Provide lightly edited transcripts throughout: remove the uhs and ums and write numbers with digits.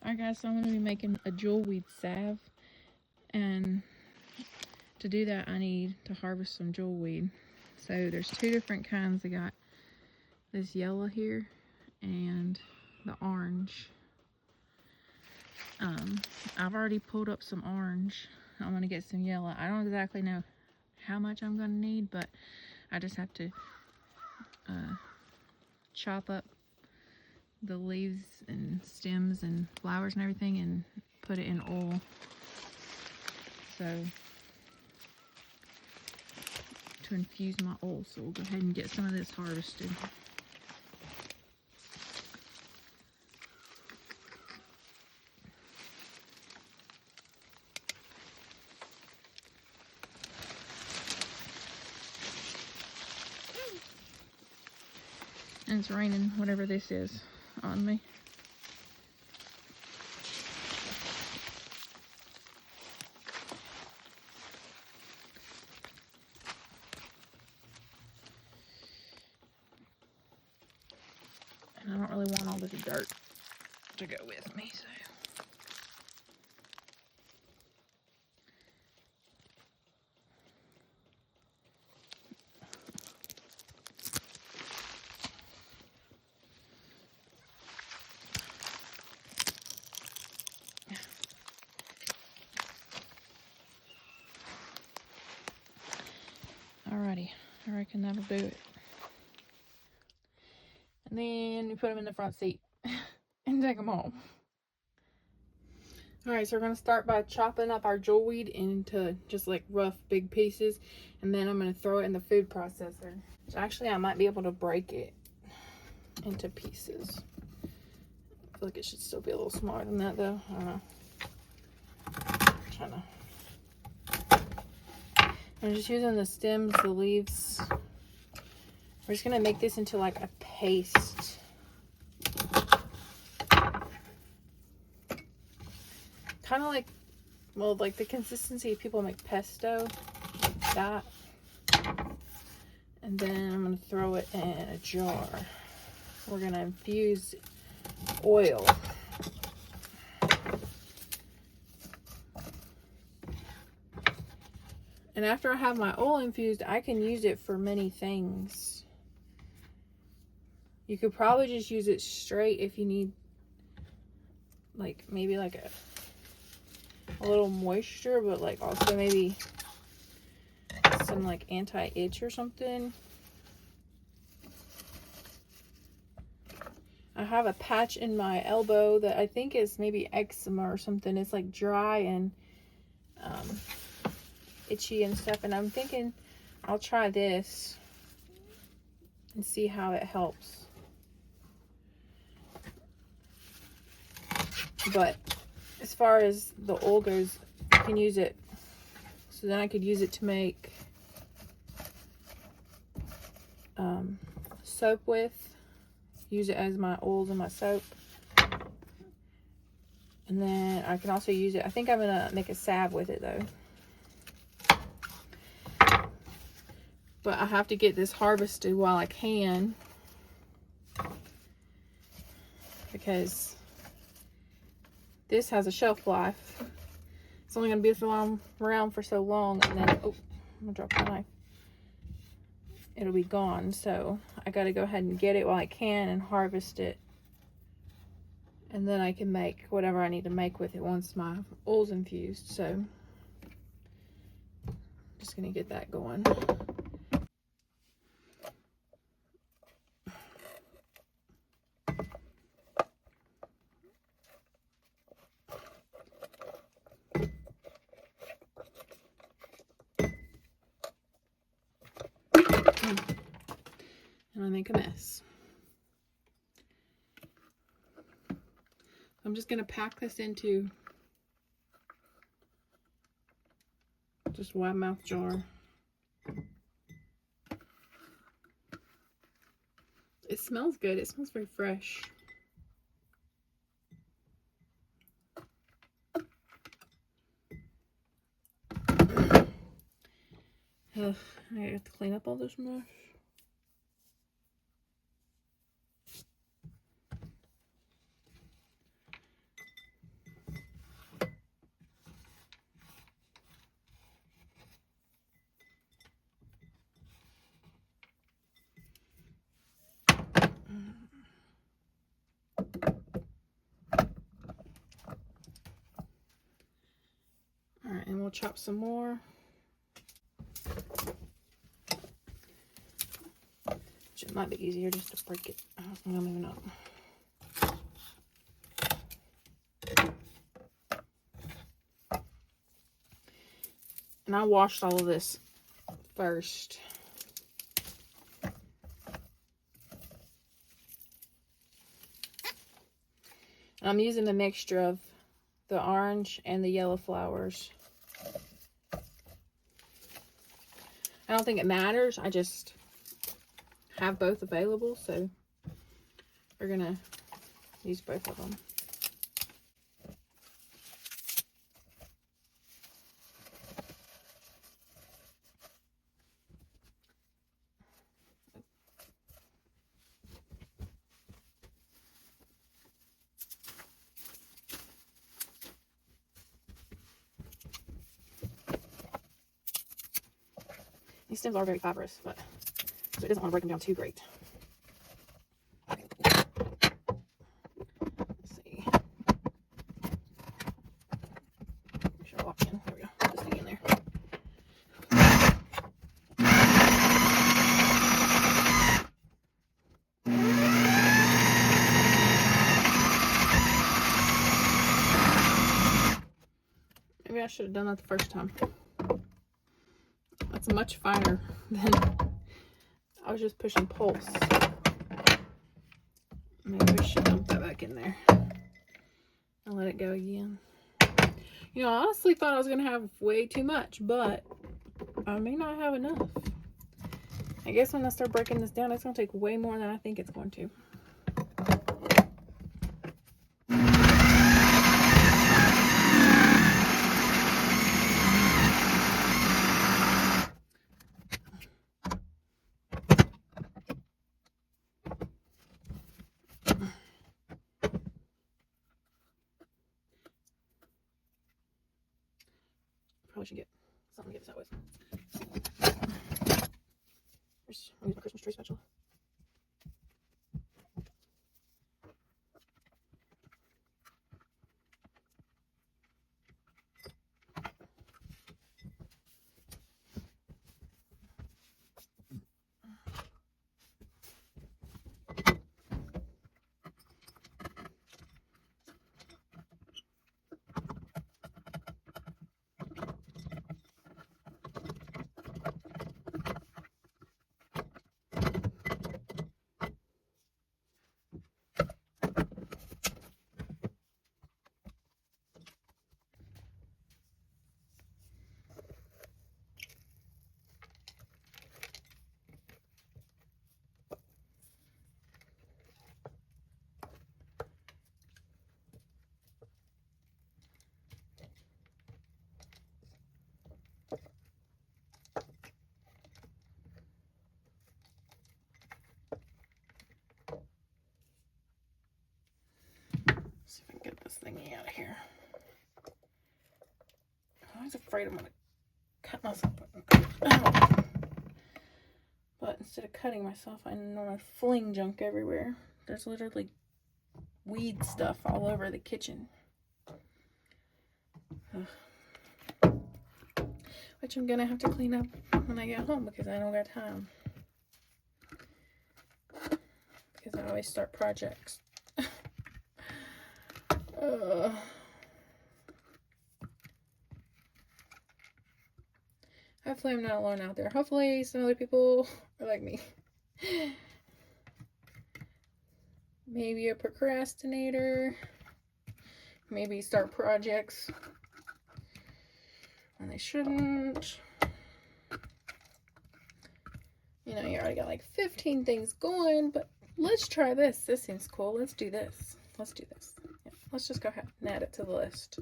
Alright guys, so I'm going to be making a jewelweed salve, and to do that I need to harvest some jewelweed. So there's two different kinds. I got this yellow here and the orange. I've already pulled up some orange. I'm going to get some yellow. I don't exactly know how much I'm going to need, but I just have to chop up the leaves and stems and flowers and everything and put it in oil. So to infuse my oil, so we'll go ahead and get some of this harvested. And it's raining whatever this is on me. And I don't really want all this dirt to go with me, so. Alrighty, I reckon that'll do it. And then you put them in the front seat and take them home. Alright, so we're going to start by chopping up our jewelweed into just like rough big pieces, and then I'm going to throw it in the food processor. So actually I might be able to break it into pieces. I feel like it should still be a little smaller than that though. I don't know. I'm just using the stems, the leaves. We're just gonna make this into like a paste. Kind of like, well, like the consistency people make pesto, like that. And then I'm gonna throw it in a jar. We're gonna infuse oil. And after I have my oil infused, I can use it for many things. You could probably just use it straight if you need, like, maybe like a little moisture, but like also maybe some like anti-itch or something. I have a patch in my elbow that I think is maybe eczema or something. It's like dry and itchy and stuff, and I'm thinking I'll try this and see how it helps. But as far as the oil goes, I can use it, so then I could use it to make soap with, use it as my oils and my soap. And then I can also use it, I think I'm gonna make a salve with it though. But I have to get this harvested while I can, because this has a shelf life. It's only going to be around for so long, and then, oh, I'm going to drop my knife. It'll be gone, so I got to go ahead and get it while I can and harvest it. And then I can make whatever I need to make with it once my oil's infused, so I'm just going to get that going. And I make a mess. I'm just going to pack this into just wide mouth jar. It smells good. It smells very fresh. Ugh, I have to clean up all this mess. chop some more. Which it might be easier just to break it. I don't even know. And I washed all of this first. I'm using a mixture of the orange and the yellow flowers. I don't think it matters. I just have both available, so we're gonna use both of them. These stems are very fibrous, but so it doesn't want to break them down too great. Let's see. Make sure I lock in. There we go. Put this thing in there. Maybe I should have done that the first time. That's much finer than I was just pushing pulse. Maybe we should dump that back in there and let it go again. You know, I honestly thought I was going to have way too much, but I may not have enough. I guess when I start breaking this down, it's going to take way more than I think it's going to. Probably should get something to get this out with. Here's my Christmas tree spatula. See if I can get this thingy out of here. I was afraid I'm going to cut myself. Ow. But instead of cutting myself, I normally fling junk everywhere. There's literally weed stuff all over the kitchen. Ugh. Which I'm going to have to clean up when I get home because I don't got time. Because I always start projects. Hopefully I'm not alone out there. Hopefully some other people are like me. Maybe a procrastinator. Maybe start projects when they shouldn't. You know, you already got like 15 things going, but let's try this. This seems cool. Let's do this. Let's do this. Yeah, let's just go ahead and add it to the list.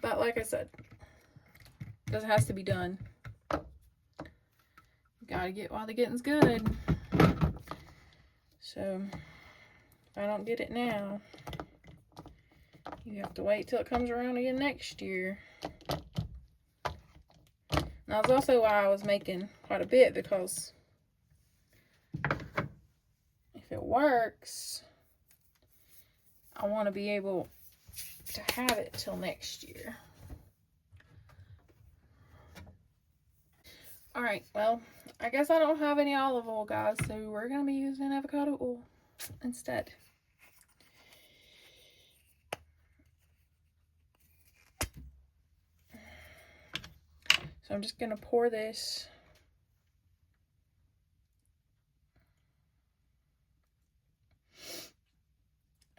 But like I said, this has to be done. Gotta get while the getting's good. So if I don't get it now, you have to wait till it comes around again next year. And that's also why I was making quite a bit, because if it works, I want to be able to have it till next year. All right, well, I guess I don't have any olive oil, guys, so we're going to be using avocado oil instead. So I'm just going to pour this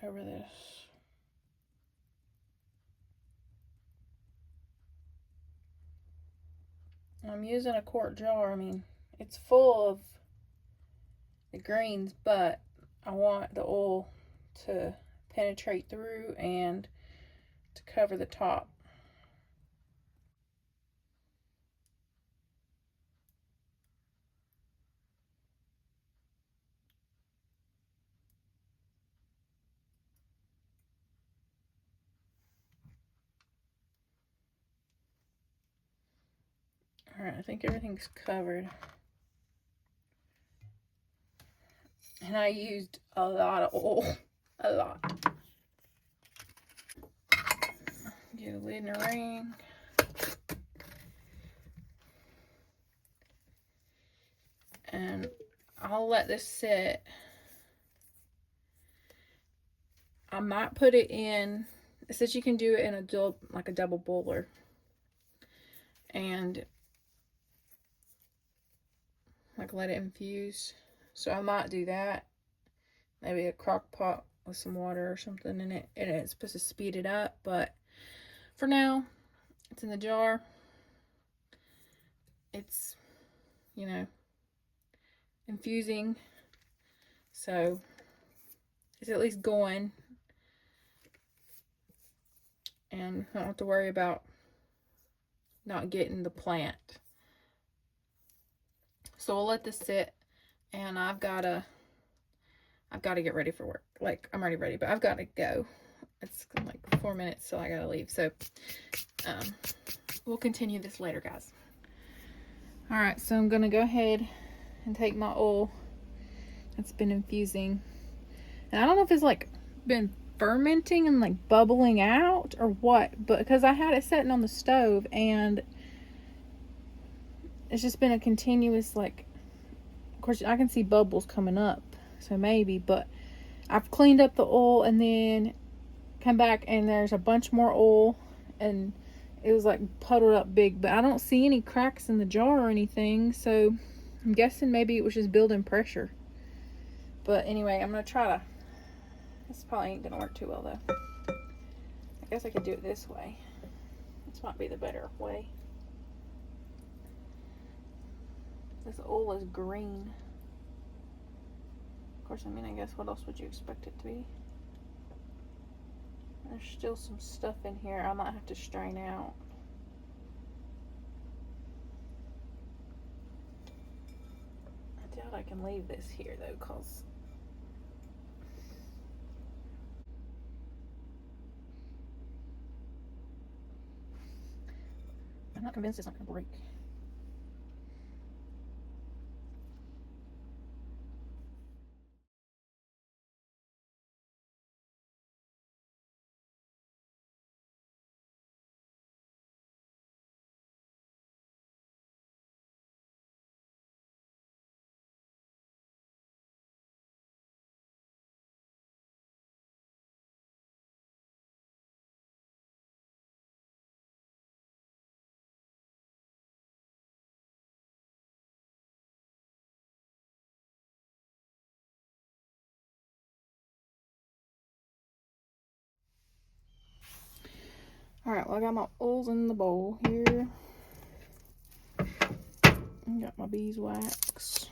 over this. I'm using a quart jar. I mean, it's full of the greens, but I want the oil to penetrate through and to cover the top. All right, I think everything's covered. And I used a lot of oil, a lot. Get a lid and a ring. And I'll let this sit. I might put it in, it says you can do it in a double boiler. And like let it infuse. So I might do that. Maybe a crock pot with some water or something in it. And it's supposed to speed it up, but for now, it's in the jar. It's, you know, infusing. So it's at least going. And I don't have to worry about not getting the plant. So we'll let this sit, and I've got to get ready for work. Like, I'm already ready, but I've got to go. It's like 4 minutes, so I got to leave. So we'll continue this later, guys. All right, so I'm going to go ahead and take my oil that's been infusing. And I don't know if it's like been fermenting and like bubbling out or what, but because I had it sitting on the stove and it's just been a continuous, like, of course I can see bubbles coming up, so maybe, but I've cleaned up the oil and then come back and there's a bunch more oil and it was like puddled up big, but I don't see any cracks in the jar or anything, so I'm guessing maybe it was just building pressure. But anyway, I'm gonna try to, this probably ain't gonna work too well though. I guess I could do it this way. This might be the better way. This oil is green. Of course, I mean, I guess what else would you expect it to be? There's still some stuff in here I might have to strain out. I doubt I can leave this here though, because I'm not convinced it's not going to break. Alright, well, I got my oils in the bowl here. I got my beeswax.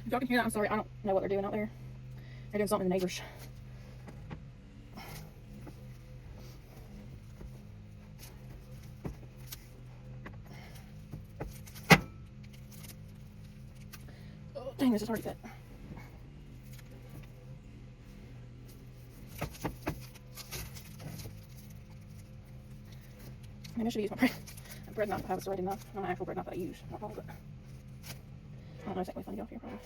If y'all can hear that, I'm sorry. I don't know what they're doing out there. They're doing something to the neighbors. Dang, this is hard to fit. Maybe I should use my bread knot to have it straight enough. Not my actual bread knot that I use. Not wrong, but I don't know exactly funny off here probably.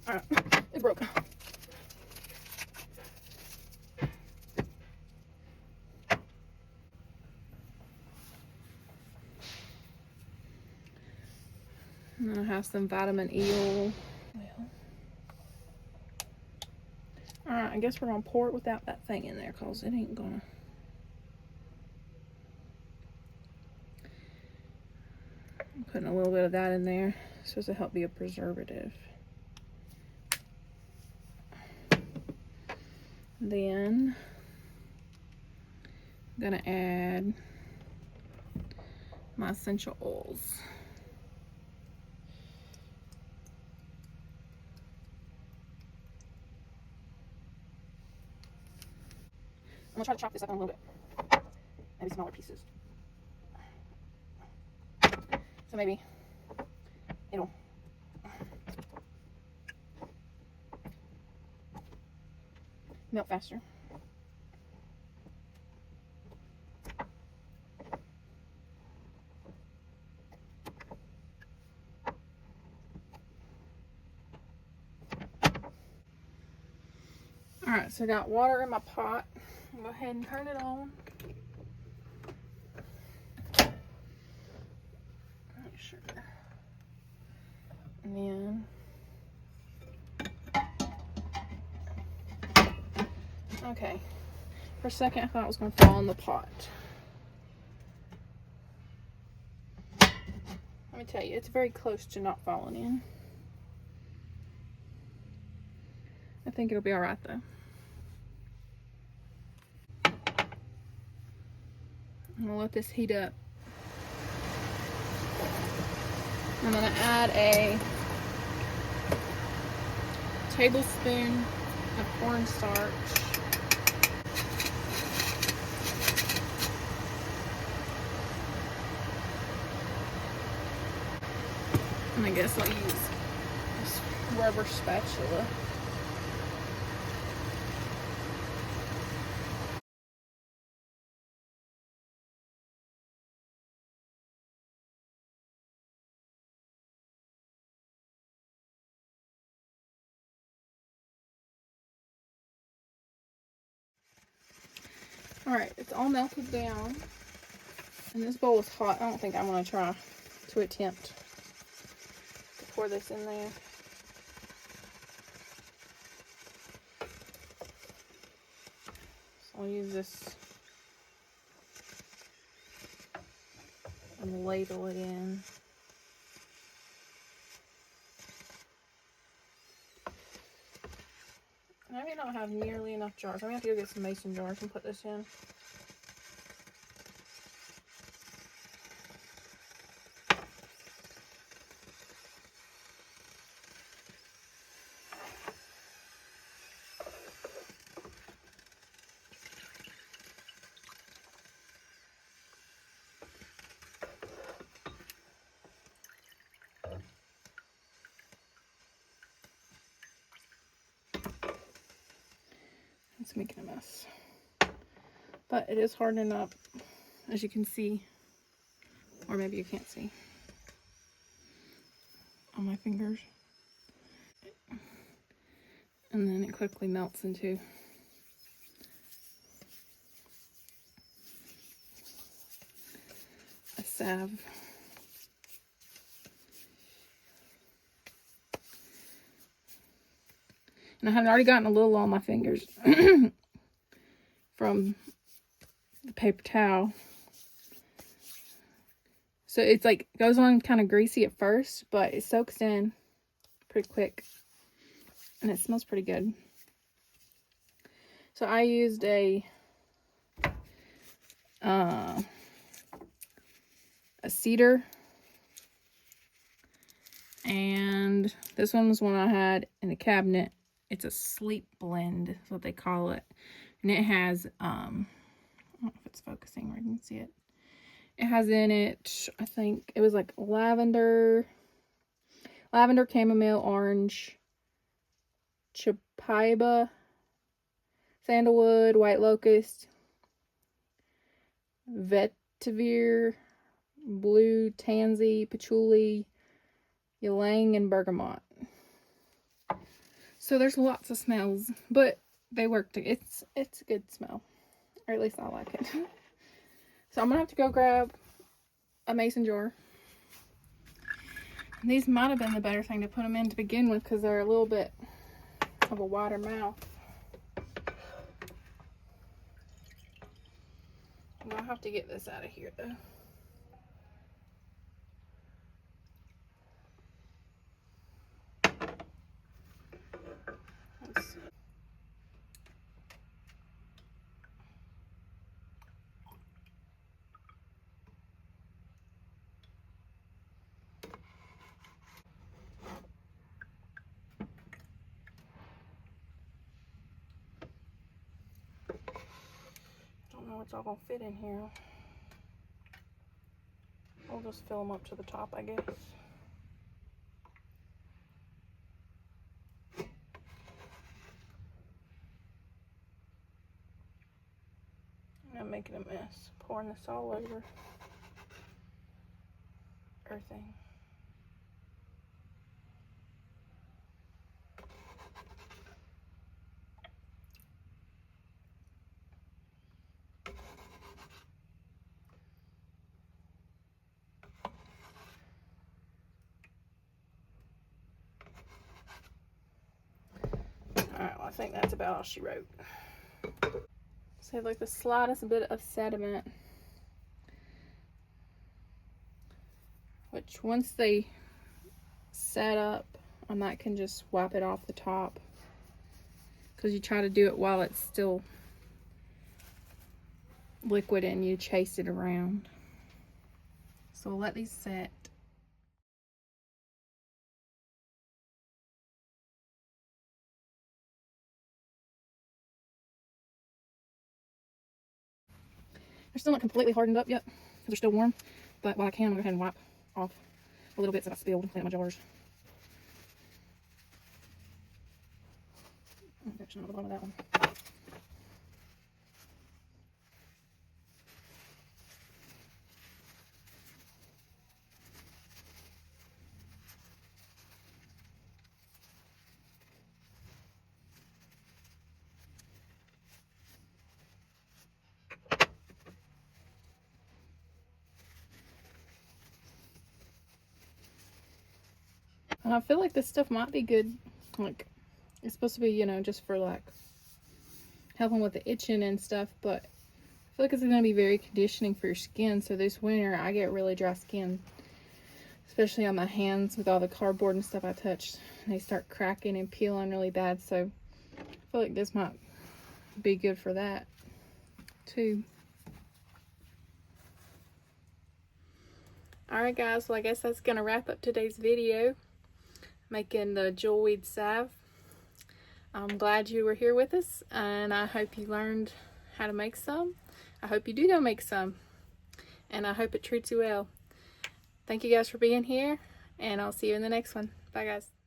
Alright, it broke. And then I have some vitamin E oil. Alright, I guess we're gonna pour it without that thing in there because it ain't gonna. I'm putting a little bit of that in there. It's supposed to help be a preservative. Then I'm gonna add my essential oils. I'm gonna try to chop this up in a little bit, maybe smaller pieces. So maybe it'll melt faster. Alright, so I got water in my pot. I'll go ahead and turn it on. Make sure. And then okay. For a second I thought it was gonna fall in the pot. Let me tell you, it's very close to not falling in. I think it'll be alright though. I'm gonna let this heat up. I'm gonna add a tablespoon of cornstarch. And I guess I'll use this rubber spatula. Alright, it's all melted down. And this bowl is hot. I don't think I'm going to try to attempt to pour this in there. So I'll use this and ladle it in. I may not have nearly enough jars. I'm going to have to go get some mason jars and put this in. It's making a mess. But it is hardening up, as you can see. Or maybe you can't see on my fingers. And then it quickly melts into a salve. And I have already gotten a little on my fingers from the paper towel. So it's like, goes on kind of greasy at first, but it soaks in pretty quick. And it smells pretty good. So I used a cedar. And this one was one I had in the cabinet. It's a sleep blend, is what they call it. And it has, I don't know if it's focusing where you can see it. It has in it, I think it was like lavender, chamomile, orange, chipaiba, sandalwood, white locust, vetiver, blue tansy, patchouli, ylang, and bergamot. So there's lots of smells, but they work together. It's a good smell, or at least I like it. So I'm gonna have to go grab a mason jar. And these might have been the better thing to put them in to begin with, because they're a little bit of a wider mouth. I'm gonna have to get this out of here though. Let's see. Don't know what's all gonna fit in here. I'll just fill them up to the top, I guess. I'm making a mess, pouring this all over everything. Alright, well, I think that's about all she wrote. So like the slightest bit of sediment, which once they set up, I might can just wipe it off the top, because you try to do it while it's still liquid and you chase it around. So we'll let these set. They're still not completely hardened up yet, because they're still warm, but while I can, I'm going to go ahead and wipe off a little bit that I spilled and clean up my jars. Actually, not the bottom of that one. And I feel like this stuff might be good, like, it's supposed to be, you know, just for like helping with the itching and stuff, but I feel like it's going to be very conditioning for your skin. So this winter I get really dry skin, especially on my hands with all the cardboard and stuff I touched. They start cracking and peeling really bad, so I feel like this might be good for that too. Alright guys, well I guess that's going to wrap up today's video, making the jewelweed salve. I'm glad you were here with us, and I hope you learned how to make some. I hope you do go make some, and I hope it treats you well. Thank you guys for being here, and I'll see you in the next one. Bye guys.